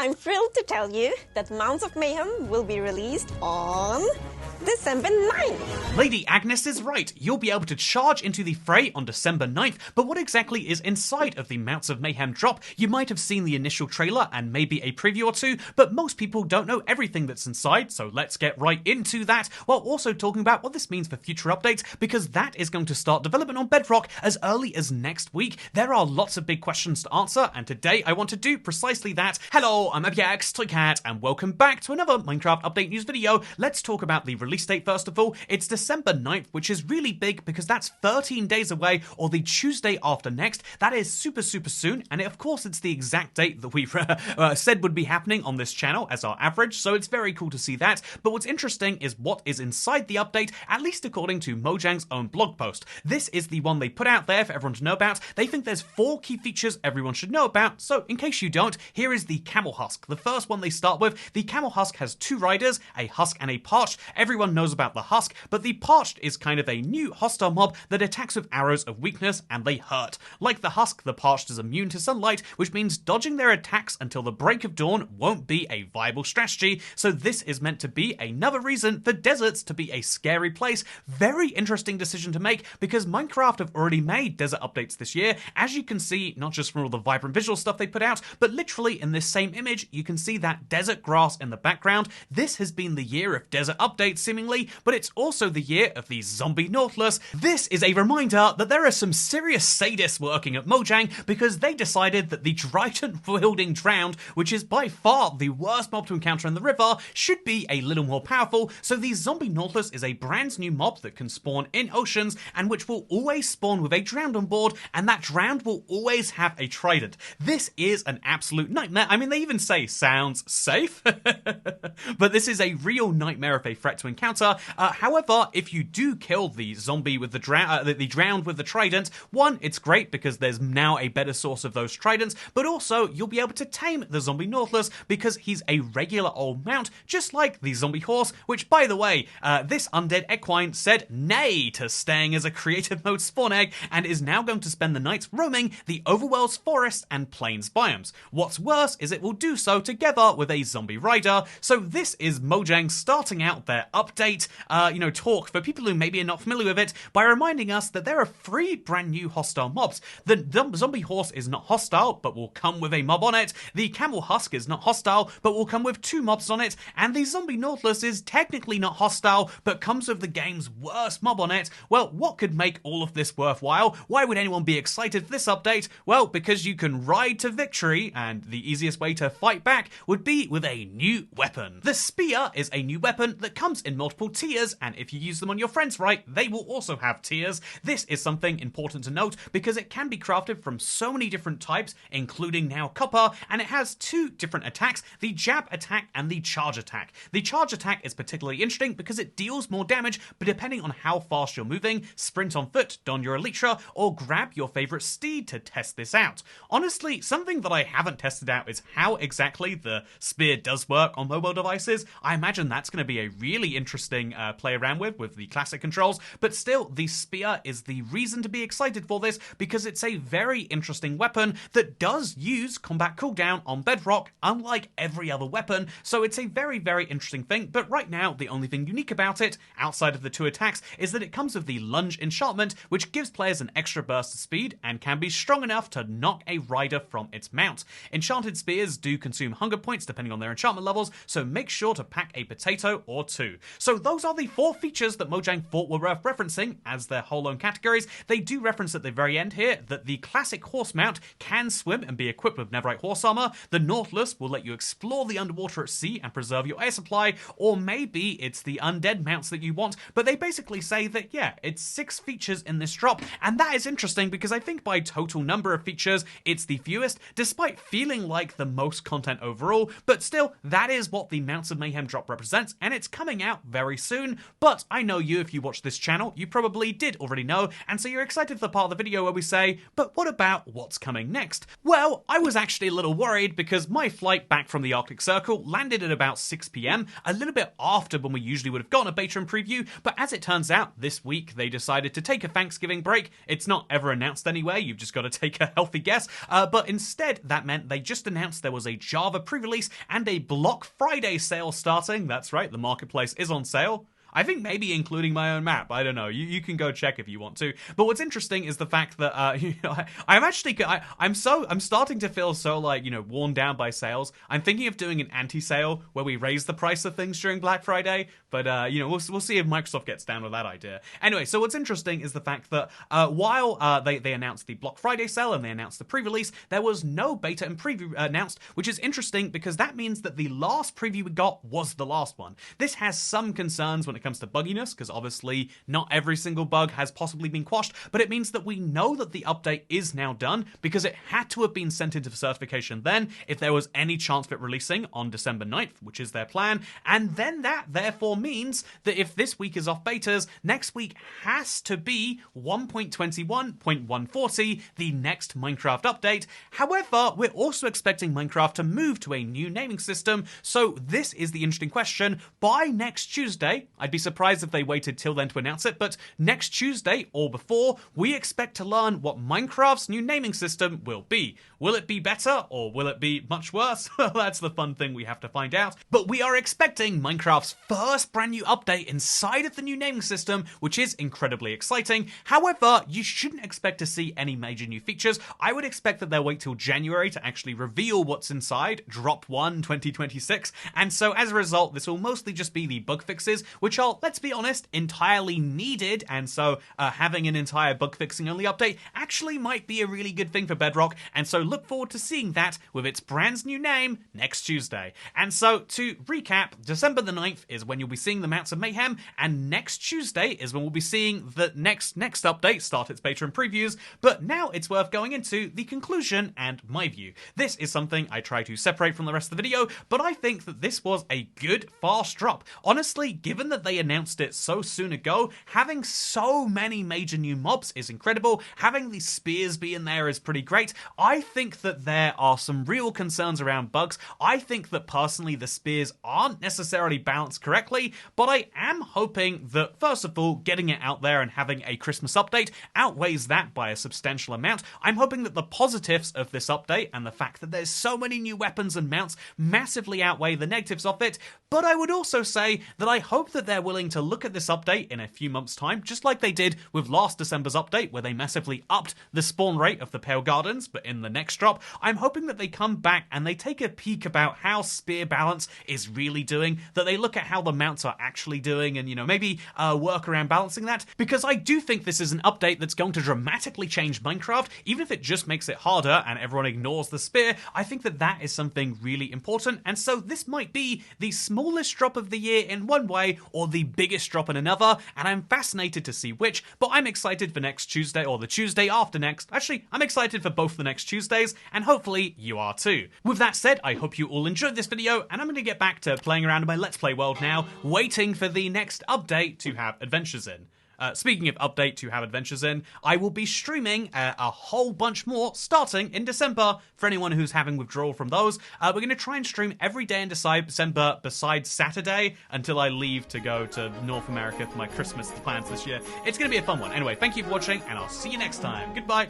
I'm thrilled to tell you that Mounts of Mayhem will be released on December 9th. Lady Agnes is right. You'll be able to charge into the fray on December 9th, but what exactly is inside of the Mounts of Mayhem drop? You might have seen the initial trailer and maybe a preview or two, but most people don't know everything that's inside, so let's get right into that, while also talking about what this means for future updates, because that is going to start development on Bedrock as early as next week. There are lots of big questions to answer, and today I want to do precisely that. Hello, I'm ABX Toycat, and welcome back to another Minecraft update news video. Let's talk about the release date first of all. It's December 9th, which is really big because that's 13 days away, or the Tuesday after next. That is super soon, and of course it's the exact date that we said would be happening on this channel as our average, so it's very cool to see that. But what's interesting is what is inside the update, at least according to Mojang's own blog post. This is the one they put out there for everyone to know about. They think there's 4 key features everyone should know about, so in case you don't, here is the camel husk. The first one they start with. The camel husk has 2 riders, a husk and a parched. Everyone knows about the husk, but the parched is kind of a new hostile mob that attacks with arrows of weakness and they hurt. Like the husk, the parched is immune to sunlight, which means dodging their attacks until the break of dawn won't be a viable strategy, so this is meant to be another reason for deserts to be a scary place. Very interesting decision to make, because Minecraft have already made desert updates this year, as you can see, not just from all the vibrant visual stuff they put out, but literally in this same image, you can see that desert grass in the background. This has been the year of desert updates seemingly, but it's also the year of the zombie Nautilus. This is a reminder that there are some serious sadists working at Mojang, because they decided that the trident-wielding drowned, which is by far the worst mob to encounter in the river, should be a little more powerful. So the zombie Nautilus is a brand new mob that can spawn in oceans and which will always spawn with a drowned on board, and that drowned will always have a trident. This is an absolute nightmare. I mean, they even say sounds safe, but this is a real nightmare of a threat to encounter. However, if you do kill the zombie with the drowned with the trident, one, it's great because there's now a better source of those tridents, but also you'll be able to tame the zombie Nautilus because he's a regular old mount, just like the zombie horse, which, by the way, this undead equine said nay to staying as a creative mode spawn egg and is now going to spend the nights roaming the overworld's forest and plains biomes. What's worse is it will do so together with a zombie rider, so this is Mojang starting out their update, talk for people who maybe are not familiar with it by reminding us that there are 3 brand new hostile mobs. The zombie horse is not hostile, but will come with a mob on it. The camel husk is not hostile, but will come with 2 mobs on it. And the zombie Nautilus is technically not hostile, but comes with the game's worst mob on it. Well, what could make all of this worthwhile? Why would anyone be excited for this update? Well, because you can ride to victory, and the easiest way to fight back would be with a new weapon. The spear is a new weapon that comes in multiple tiers, and if you use them on your friends right, they will also have tiers. This is something important to note because it can be crafted from so many different types, including now copper, and it has 2 different attacks, the jab attack and the charge attack. The charge attack is particularly interesting because it deals more damage, but depending on how fast you're moving, sprint on foot, don your elytra, or grab your favorite steed to test this out. Honestly, something that I haven't tested out is how exactly the spear does work on mobile devices. I imagine that's going to be a really interesting play around with the classic controls, but still, the spear is the reason to be excited for this because it's a very interesting weapon that does use combat cooldown on Bedrock, unlike every other weapon, so it's a very interesting thing. But right now, the only thing unique about it, outside of the 2 attacks, is that it comes with the lunge enchantment, which gives players an extra burst of speed and can be strong enough to knock a rider from its mount. Enchanted spears do consume hunger points depending on their enchantment levels, so make sure to pack a potato or 2. So those are the 4 features that Mojang thought were worth referencing as their whole own categories. They do reference at the very end here that the classic horse mount can swim and be equipped with netherite horse armor. The Nautilus will let you explore the underwater at sea and preserve your air supply, or maybe it's the undead mounts that you want, but they basically say that, yeah, it's 6 features in this drop, and that is interesting because I think by total number of features, it's the fewest, despite feeling like the most content overall, but still, that is what the Mounts of Mayhem drop represents, and it's coming out out very soon, but I know you, if you watch this channel, you probably did already know, and so you're excited for the part of the video where we say, but what about what's coming next? Well, I was actually a little worried because my flight back from the Arctic Circle landed at about 6 PM, a little bit after when we usually would have gotten a beta and preview, but as it turns out, this week they decided to take a Thanksgiving break. It's not ever announced anywhere, you've just got to take a healthy guess, but instead that meant they just announced there was a Java pre-release and a Block Friday sale starting. That's right, the marketplace is on sale. I think maybe including my own map. I don't know. You can go check if you want to. But what's interesting is the fact that I'm starting to feel so like, worn down by sales. I'm thinking of doing an anti-sale where we raise the price of things during Black Friday. But we'll see if Microsoft gets down with that idea. Anyway, so what's interesting is the fact that while they announced the Black Friday sale and they announced the pre-release, there was no beta and preview announced, which is interesting because that means that the last preview we got was the last one. This has some concerns when it comes to bugginess, because obviously not every single bug has possibly been quashed, but it means that we know that the update is now done because it had to have been sent into certification then if there was any chance of it releasing on December 9th, which is their plan, and then that therefore means that if this week is off betas, next week has to be 1.21.140, the next Minecraft update. However, we're also expecting Minecraft to move to a new naming system, so this is the interesting question. By next Tuesday, I'd be surprised if they waited till then to announce it, but next Tuesday or before, we expect to learn what Minecraft's new naming system will be. Will it be better or will it be much worse? Well, that's the fun thing we have to find out. But we are expecting Minecraft's first brand new update inside of the new naming system, which is incredibly exciting. However, you shouldn't expect to see any major new features. I would expect that they'll wait till January to actually reveal what's inside, Drop 1 2026, and so as a result, this will mostly just be the bug fixes, which are, let's be honest, entirely needed, and so having an entire bug fixing only update actually might be a really good thing for Bedrock, and so look forward to seeing that with its brand new name next Tuesday. And so to recap, December the 9th is when you'll be seeing the Mounts of Mayhem, and next Tuesday is when we'll be seeing the next update start its beta and previews, but now it's worth going into the conclusion and my view. This is something I try to separate from the rest of the video, but I think that this was a good, fast drop. Honestly, given that they announced it so soon ago, having so many major new mobs is incredible. Having the spears be in there is pretty great. I think that there are some real concerns around bugs. I think that personally the spears aren't necessarily balanced correctly, but I am hoping that first of all, getting it out there and having a Christmas update outweighs that by a substantial amount. I'm hoping that the positives of this update and the fact that there's so many new weapons and mounts massively outweigh the negatives of it, but I would also say that I hope that they're willing to look at this update in a few months' time, just like they did with last December's update, where they massively upped the spawn rate of the Pale Gardens, but in the next drop, I'm hoping that they come back and they take a peek about how spear balance is really doing, that they look at how the mounts are actually doing, and, maybe work around balancing that, because I do think this is an update that's going to dramatically change Minecraft, even if it just makes it harder and everyone ignores the spear. I think that that is something really important, and so this might be the smallest drop of the year in one way, or the biggest drop in another, and I'm fascinated to see which, but I'm excited for next Tuesday or the Tuesday after next. Actually, I'm excited for both the next Tuesdays, and hopefully you are too. With that said, I hope you all enjoyed this video, and I'm going to get back to playing around in my Let's Play world now, waiting for the next update to have adventures in. Speaking of update to have adventures in, I will be streaming a whole bunch more starting in December for anyone who's having withdrawal from those. We're going to try and stream every day in December besides Saturday until I leave to go to North America for my Christmas plans this year. It's going to be a fun one. Anyway, thank you for watching, and I'll see you next time. Goodbye.